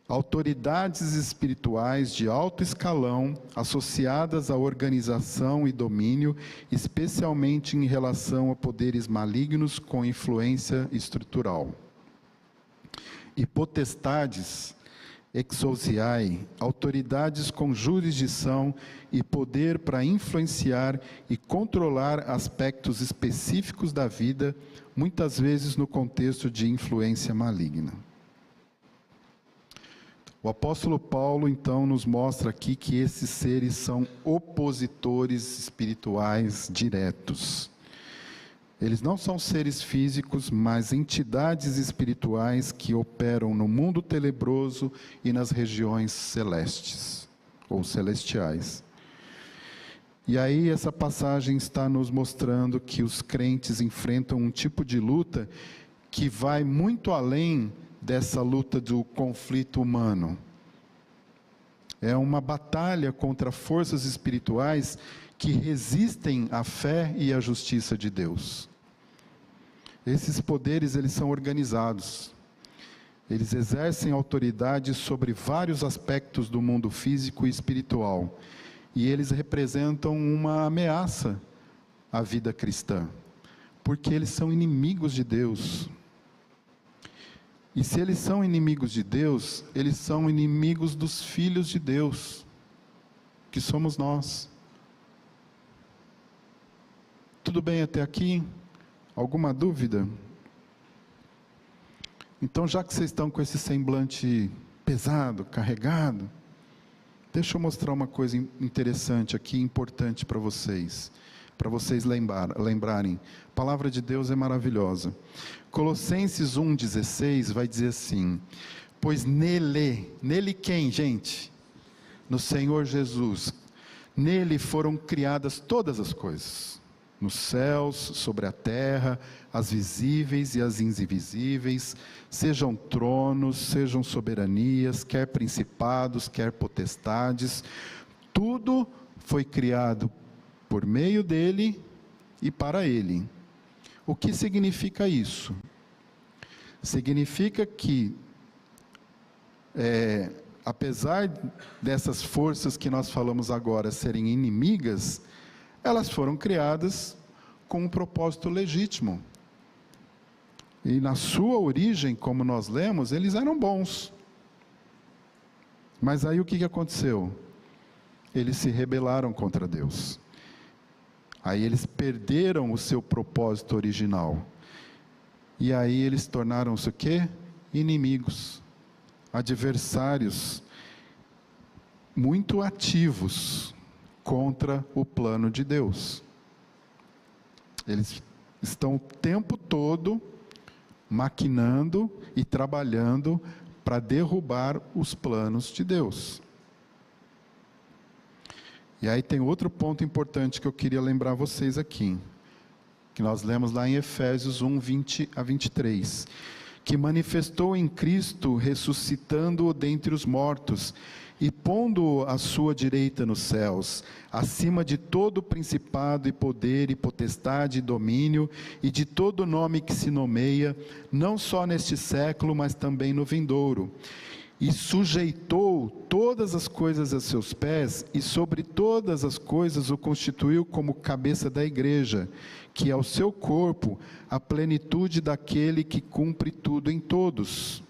autoridades espirituais de alto escalão associadas à organização e domínio, especialmente em relação a poderes malignos com influência estrutural. E potestades, exousiai, autoridades com jurisdição e poder para influenciar e controlar aspectos específicos da vida, muitas vezes no contexto de influência maligna. O apóstolo Paulo, então, nos mostra aqui que esses seres são opositores espirituais diretos. Eles não são seres físicos, mas entidades espirituais que operam no mundo tenebroso e nas regiões celestes, ou celestiais. E aí essa passagem está nos mostrando que os crentes enfrentam um tipo de luta que vai muito além dessa luta do conflito humano. É uma batalha contra forças espirituais que resistem à fé e à justiça de Deus. Esses poderes, eles são organizados. Eles exercem autoridade sobre vários aspectos do mundo físico e espiritual. E eles representam uma ameaça à vida cristã, porque eles são inimigos de Deus. E se eles são inimigos de Deus, eles são inimigos dos filhos de Deus, que somos nós. Tudo bem até aqui? Alguma dúvida? Então, já que vocês estão com esse semblante pesado, carregado, deixa eu mostrar uma coisa interessante aqui, importante para vocês lembrarem. A palavra de Deus é maravilhosa. Colossenses 1,16 vai dizer assim: pois nele quem, gente? No Senhor Jesus. Nele foram criadas todas as coisas, nos céus, sobre a terra, as visíveis e as invisíveis, sejam tronos, sejam soberanias, quer principados, quer potestades, tudo foi criado por meio dele e para ele. O que significa isso? Significa que, apesar dessas forças que nós falamos agora serem inimigas, elas foram criadas com um propósito legítimo. E na sua origem, como nós lemos, eles eram bons. Mas aí o que aconteceu? Eles se rebelaram contra Deus. Aí eles perderam o seu propósito original. E aí eles tornaram-se o quê? Inimigos, adversários, muito ativos contra o plano de Deus. Eles estão o tempo todo maquinando e trabalhando para derrubar os planos de Deus. E aí tem outro ponto importante que eu queria lembrar vocês aqui, que nós lemos lá em Efésios 1, 20 a 23, que manifestou em Cristo, ressuscitando-o dentre os mortos, e pondo-o à sua direita nos céus, acima de todo principado e poder e potestade e domínio, e de todo nome que se nomeia, não só neste século, mas também no vindouro. E sujeitou todas as coisas a seus pés, e sobre todas as coisas o constituiu como cabeça da igreja, que é o seu corpo, a plenitude daquele que cumpre tudo em todos.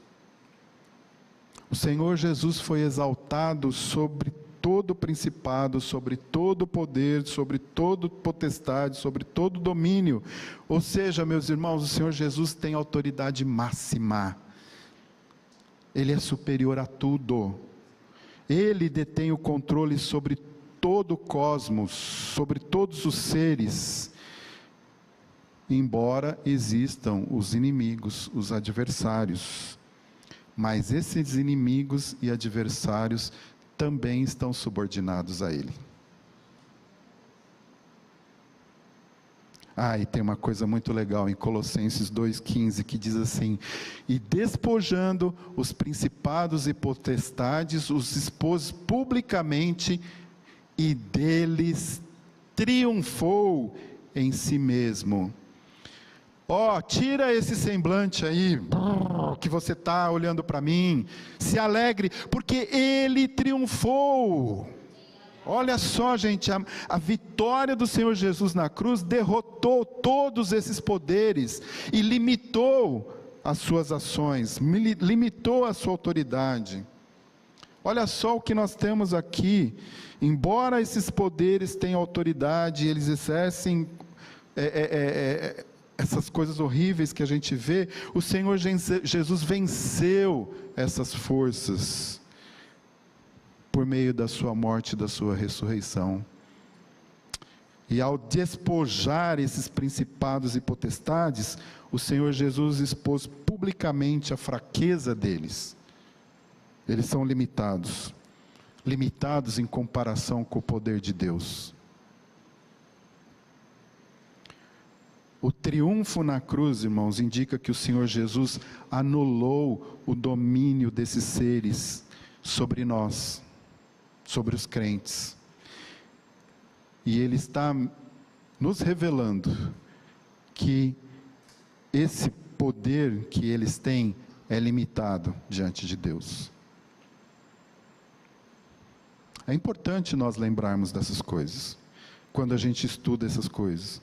O Senhor Jesus foi exaltado sobre todo principado, sobre todo poder, sobre toda potestade, sobre todo domínio. Ou seja, meus irmãos, o Senhor Jesus tem autoridade máxima. Ele é superior a tudo. Ele detém o controle sobre todo o cosmos, sobre todos os seres. Embora existam os inimigos, os adversários. Mas esses inimigos e adversários também estão subordinados a Ele. E tem uma coisa muito legal em Colossenses 2,15, que diz assim: e despojando os principados e potestades, os expôs publicamente, e deles triunfou em si mesmo. Tira esse semblante aí, que você está olhando para mim, se alegre, porque Ele triunfou. Olha só, gente, a vitória do Senhor Jesus na cruz derrotou todos esses poderes e limitou as suas ações, limitou a sua autoridade. Olha só o que nós temos aqui. Embora esses poderes tenham autoridade, eles exercem essas coisas horríveis que a gente vê, o Senhor Jesus venceu essas forças por meio da sua morte e da sua ressurreição. E ao despojar esses principados e potestades, o Senhor Jesus expôs publicamente a fraqueza deles. Eles são limitados em comparação com o poder de Deus. O triunfo na cruz, irmãos, indica que o Senhor Jesus anulou o domínio desses seres sobre nós, sobre os crentes. E Ele está nos revelando que esse poder que eles têm é limitado diante de Deus. É importante nós lembrarmos dessas coisas, quando a gente estuda essas coisas.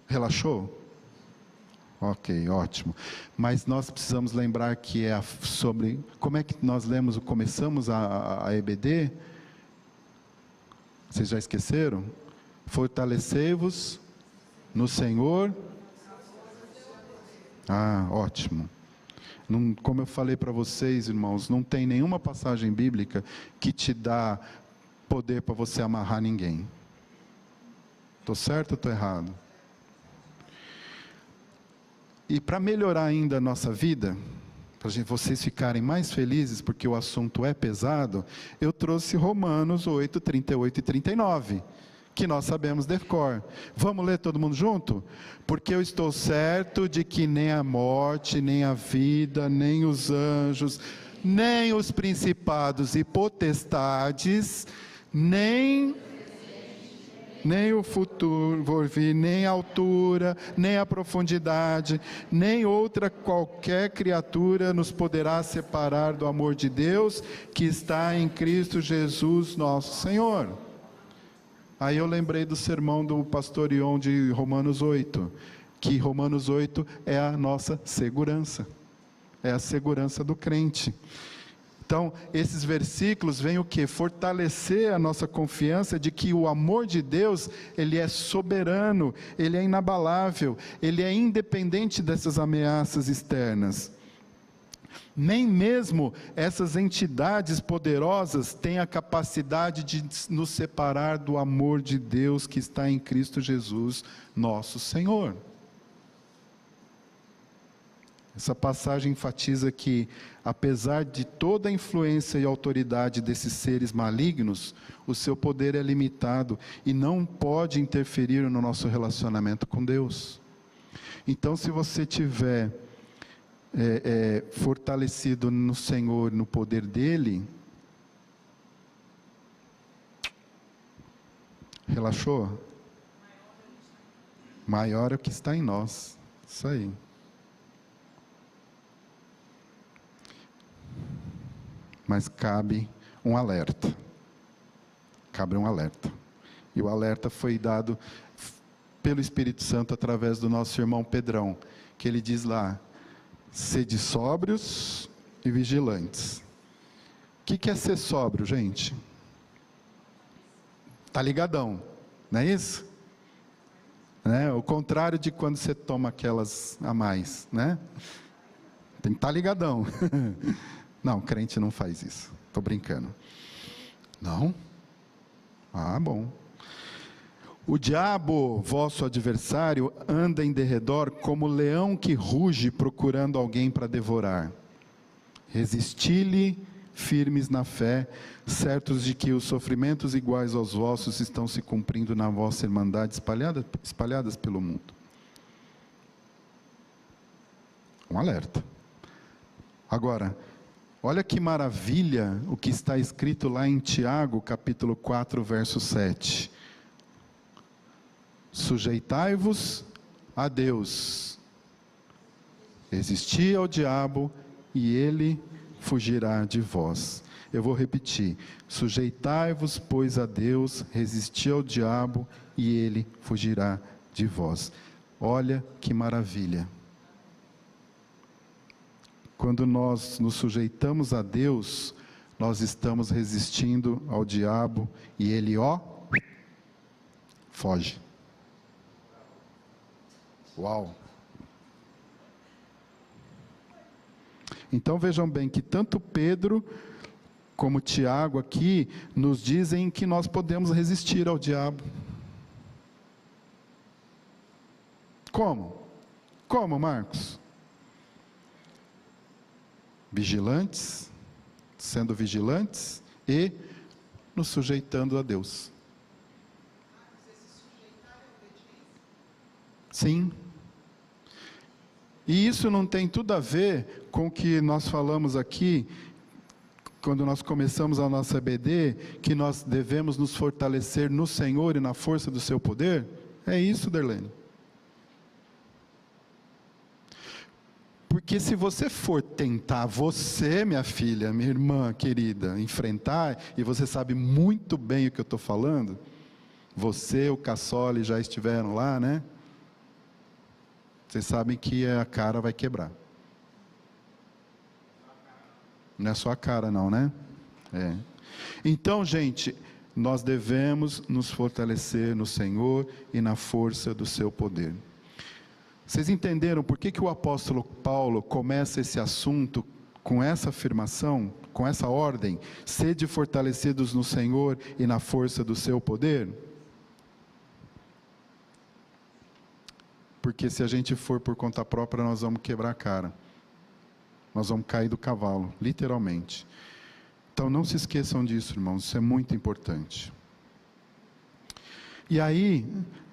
Relaxou? Ok, ótimo. Mas nós precisamos lembrar que é sobre... Como é que nós começamos a EBD? Vocês já esqueceram? Fortalecei-vos no Senhor. Ótimo. Como eu falei para vocês, irmãos, não tem nenhuma passagem bíblica que te dá poder para você amarrar ninguém. Estou certo ou estou errado? E para melhorar ainda a nossa vida, para vocês ficarem mais felizes, porque o assunto é pesado, eu trouxe Romanos 8, 38 e 39, que nós sabemos de cor. Vamos ler todo mundo junto? Porque eu estou certo de que nem a morte, nem a vida, nem os anjos, nem os principados e potestades, nem o futuro por vir, nem a altura, nem a profundidade, nem outra qualquer criatura nos poderá separar do amor de Deus que está em Cristo Jesus nosso Senhor. Aí eu lembrei do sermão do pastor Ion de Romanos 8, que Romanos 8 é a nossa segurança, é a segurança do crente. Então, esses versículos vêm o quê? Fortalecer a nossa confiança de que o amor de Deus, Ele é soberano, Ele é inabalável, Ele é independente dessas ameaças externas. Nem mesmo essas entidades poderosas têm a capacidade de nos separar do amor de Deus que está em Cristo Jesus, nosso Senhor. Essa passagem enfatiza que, apesar de toda a influência e autoridade desses seres malignos, o seu poder é limitado e não pode interferir no nosso relacionamento com Deus. Então, se você tiver fortalecido no Senhor, no poder dEle, relaxou? Maior é o que está em nós. Isso aí. Mas cabe um alerta. Cabe um alerta. E o alerta foi dado pelo Espírito Santo através do nosso irmão Pedrão, que ele diz lá: sede sóbrios e vigilantes. O que é ser sóbrio, gente? Está ligadão, não é isso? Né? O contrário de quando você toma aquelas a mais, né? Tem que estar ligadão. Não, crente não faz isso. Estou brincando. Não? Ah, bom. O diabo, vosso adversário, anda em derredor como leão que ruge procurando alguém para devorar. Resisti-lhe firmes na fé, certos de que os sofrimentos iguais aos vossos estão se cumprindo na vossa irmandade espalhadas pelo mundo. Um alerta. Agora, olha que maravilha o que está escrito lá em Tiago, capítulo 4, verso 7. Sujeitai-vos a Deus, resisti ao diabo e ele fugirá de vós. Eu vou repetir: sujeitai-vos, pois, a Deus, resisti ao diabo e ele fugirá de vós. Olha que maravilha. Quando nós nos sujeitamos a Deus, nós estamos resistindo ao diabo e ele, foge. Uau! Então vejam bem que tanto Pedro como Tiago aqui nos dizem que nós podemos resistir ao diabo. Como? Como, Marcos? Vigilantes, sendo vigilantes e nos sujeitando a Deus. Sim. E isso não tem tudo a ver com o que nós falamos aqui, quando nós começamos a nossa EBD, que nós devemos nos fortalecer no Senhor e na força do seu poder? É isso, Derlene. Porque se você for tentar, você, minha filha, minha irmã querida, enfrentar, e você sabe muito bem o que eu estou falando, você, o Cassoli já estiveram lá, né? Vocês sabem que a cara vai quebrar. Não é só a cara não, né? É. Então, gente, nós devemos nos fortalecer no Senhor e na força do seu poder. Vocês entenderam por que o apóstolo Paulo começa esse assunto com essa afirmação, com essa ordem? Sede fortalecidos no Senhor e na força do seu poder? Porque se a gente for por conta própria, nós vamos quebrar a cara. Nós vamos cair do cavalo, literalmente. Então não se esqueçam disso, irmãos, isso é muito importante. E aí,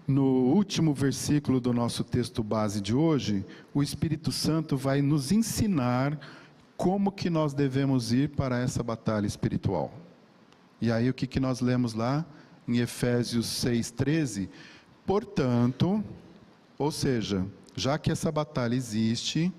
no último versículo do nosso texto base de hoje, o Espírito Santo vai nos ensinar como que nós devemos ir para essa batalha espiritual. E aí o que nós lemos lá em Efésios 6,13? Portanto, ou seja, já que essa batalha existe,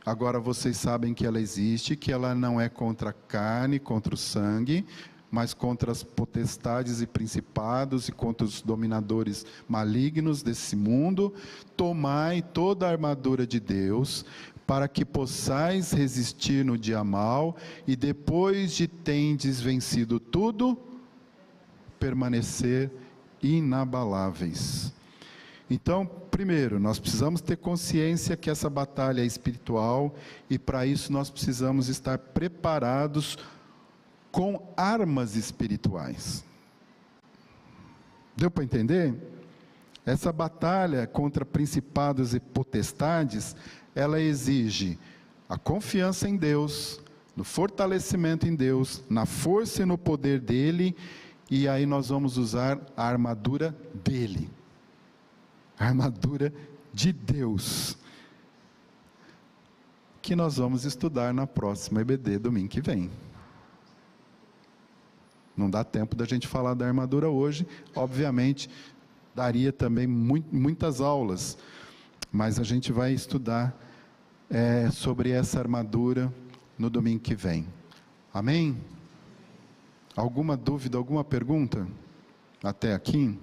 agora vocês sabem que ela existe, que ela não é contra a carne, contra o sangue, mas contra as potestades e principados e contra os dominadores malignos desse mundo. Tomai toda a armadura de Deus, para que possais resistir no dia mau, e depois de tendes vencido tudo, permanecer inabaláveis. Então, primeiro, nós precisamos ter consciência que essa batalha é espiritual, e para isso nós precisamos estar preparados com armas espirituais. Deu para entender? Essa batalha contra principados e potestades, ela exige a confiança em Deus, no fortalecimento em Deus, na força e no poder dEle, e aí nós vamos usar a armadura dEle. A armadura de Deus. que nós vamos estudar na próxima EBD, domingo que vem. Não dá tempo da gente falar da armadura hoje, obviamente, daria também muitas aulas, mas a gente vai estudar sobre essa armadura no domingo que vem. Amém? Alguma dúvida, alguma pergunta? Até aqui?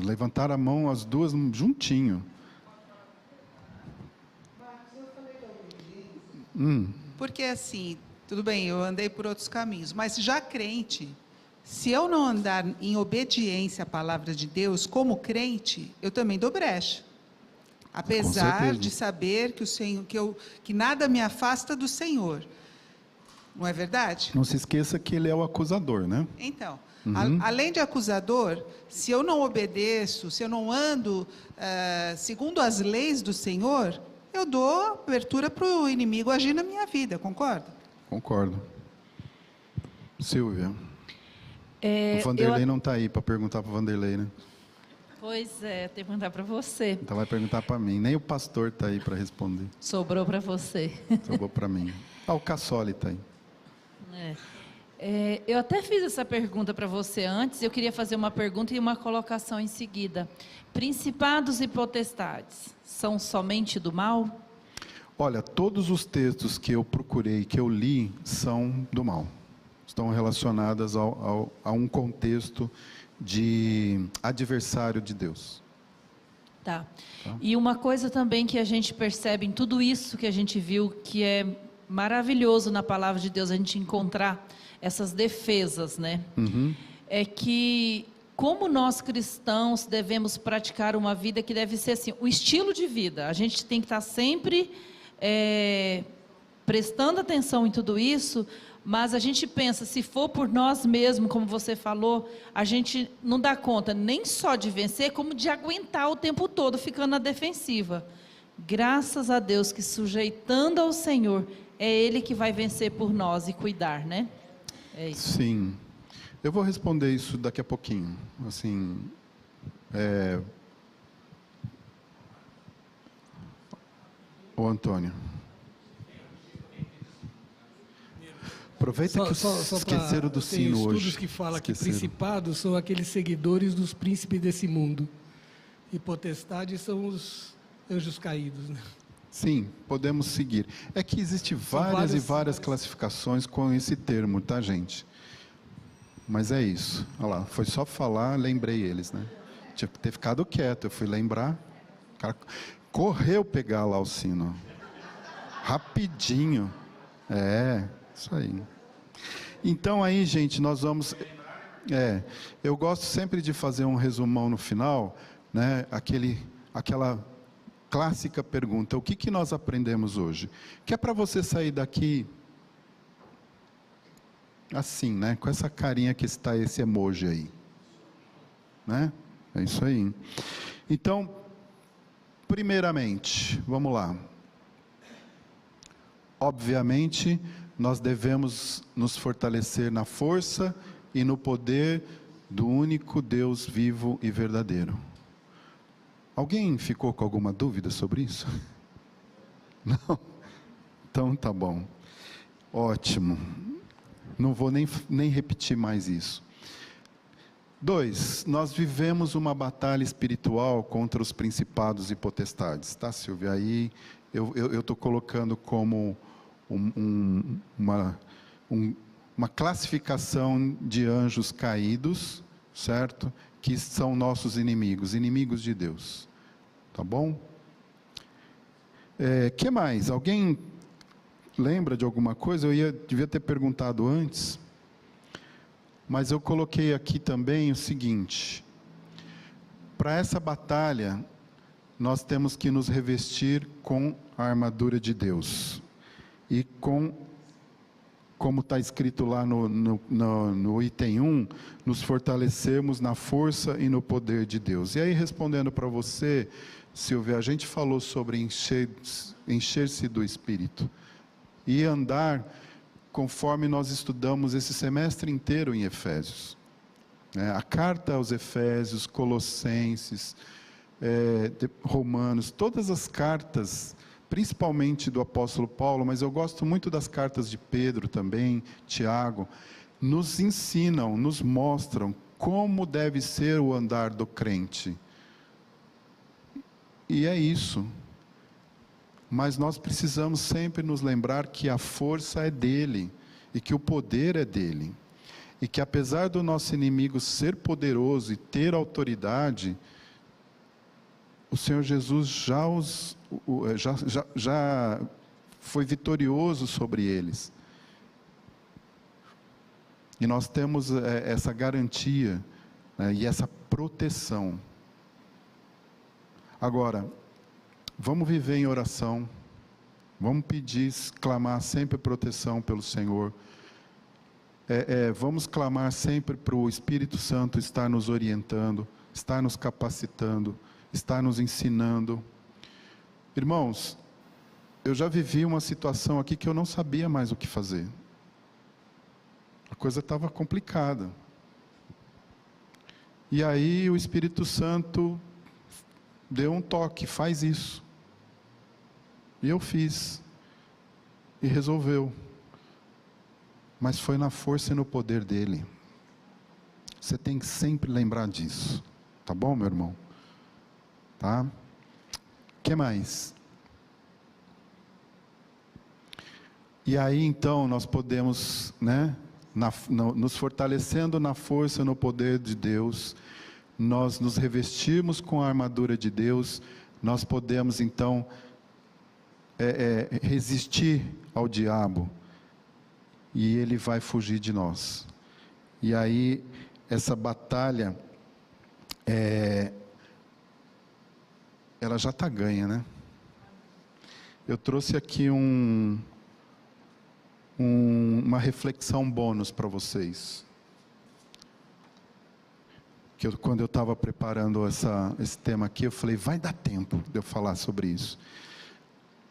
Levantar a mão as duas juntinho. Porque assim, tudo bem, eu andei por outros caminhos, mas já crente, se eu não andar em obediência à palavra de Deus, como crente, eu também dou brecha. Apesar de saber que o Senhor, que nada me afasta do Senhor. Não é verdade? Não se esqueça que ele é o acusador, né? Então, além de acusador, se eu não obedeço, se eu não ando segundo as leis do Senhor, eu dou abertura para o inimigo agir na minha vida, concorda? Concordo. Silvia. O Vanderlei não está aí para perguntar para o Vanderlei, né? Pois é, tenho que perguntar para você. Então vai perguntar para mim. Nem o pastor está aí para responder. Sobrou para você. Sobrou para mim. O Cassoli está aí. Eu até fiz essa pergunta para você antes, eu queria fazer uma pergunta e uma colocação em seguida. Principados e potestades são somente do mal? Olha, todos os textos que eu procurei, que eu li, são do mal. Estão relacionadas a um contexto de adversário de Deus. Tá. E uma coisa também que a gente percebe em tudo isso que a gente viu, que é maravilhoso na palavra de Deus, a gente encontrar essas defesas, né? É que, como nós cristãos devemos praticar uma vida que deve ser assim, o estilo de vida. A gente tem que estar sempre prestando atenção em tudo isso, mas a gente pensa, se for por nós mesmos, como você falou, a gente não dá conta nem só de vencer, como de aguentar o tempo todo, ficando na defensiva. Graças a Deus que, sujeitando ao Senhor, é Ele que vai vencer por nós e cuidar, né? É isso. Sim. Eu vou responder isso daqui a pouquinho. Assim, Ô Antônio. Aproveita que esqueceram do sino hoje. Tem estudos que falam que principados são aqueles seguidores dos príncipes desse mundo. E potestades são os anjos caídos, né? Sim, podemos seguir. É que existe várias classificações com esse termo, tá, gente? Mas é isso. Olha lá, foi só falar, lembrei eles, né? Tinha que ter ficado quieto, eu fui lembrar. O cara correu pegar lá o sino. Rapidinho. Isso aí. Então aí, gente, nós vamos... eu gosto sempre de fazer um resumão no final, né? Aquela clássica pergunta, o que nós aprendemos hoje? Que é para você sair daqui assim, né? Com essa carinha que está esse emoji aí. Né? É isso aí. Então, primeiramente, vamos lá. Obviamente, nós devemos nos fortalecer na força e no poder do único Deus vivo e verdadeiro. Alguém ficou com alguma dúvida sobre isso? Não? Então tá bom. Ótimo. Não vou nem repetir mais isso. 2, nós vivemos uma batalha espiritual contra os principados e potestades. Tá, Silvia? Aí eu estou colocando como uma classificação de anjos caídos, certo? Que são nossos inimigos de Deus. Tá bom? Que mais? Alguém lembra de alguma coisa? Devia ter perguntado antes, mas eu coloquei aqui também o seguinte: para essa batalha, nós temos que nos revestir com a armadura de Deus, e como está escrito lá no item 1, nos fortalecermos na força e no poder de Deus. E aí, respondendo para você, Silvia, a gente falou sobre encher-se do Espírito e andar conforme nós estudamos esse semestre inteiro em Efésios. A carta aos Efésios, Colossenses, Romanos, todas as cartas, principalmente do apóstolo Paulo, mas eu gosto muito das cartas de Pedro também, Tiago, nos ensinam, nos mostram como deve ser o andar do crente. E é isso. Mas nós precisamos sempre nos lembrar que a força é dele e que o poder é dele. E que apesar do nosso inimigo ser poderoso e ter autoridade, o Senhor Jesus já foi vitorioso sobre eles. E nós temos essa garantia, né, e essa proteção. Agora, vamos viver em oração, vamos pedir, clamar sempre proteção pelo Senhor. Vamos clamar sempre para o Espírito Santo estar nos orientando, estar nos capacitando, estar nos ensinando. Irmãos, eu já vivi uma situação aqui que eu não sabia mais o que fazer. A coisa estava complicada. E aí o Espírito Santo deu um toque, faz isso. E eu fiz. E resolveu. Mas foi na força e no poder dele. Você tem que sempre lembrar disso. Tá bom, meu irmão? Tá? O que mais? E aí então nós podemos, né, nos fortalecendo na força e no poder de Deus, nós nos revestirmos com a armadura de Deus, nós podemos então resistir ao diabo, e ele vai fugir de nós. E aí essa batalha ela já está ganha, né? Eu trouxe aqui uma reflexão bônus para vocês. Quando eu estava preparando esse tema aqui, eu falei, vai dar tempo de eu falar sobre isso.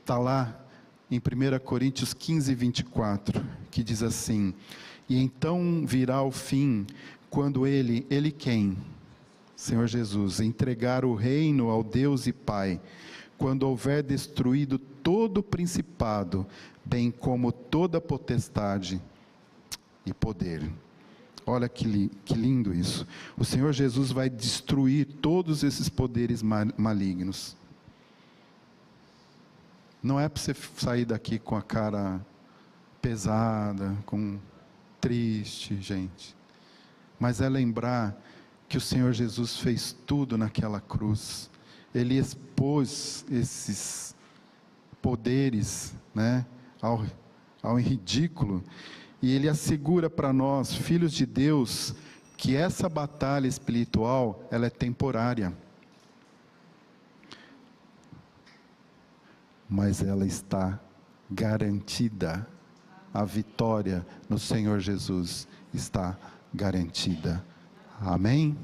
Está lá em 1 Coríntios 15, 24, que diz assim: e então virá o fim, quando ele quem? Senhor Jesus, entregar o reino ao Deus e Pai, quando houver destruído todo o principado, bem como toda potestade e poder. Olha que lindo isso. O Senhor Jesus vai destruir todos esses poderes malignos. Não é para você sair daqui com a cara pesada, triste, gente. Mas é lembrar que o Senhor Jesus fez tudo naquela cruz. Ele expôs esses poderes, né, ao ridículo. E Ele assegura para nós, filhos de Deus, que essa batalha espiritual, ela é temporária. Mas ela está garantida. A vitória no Senhor Jesus está garantida. Amém?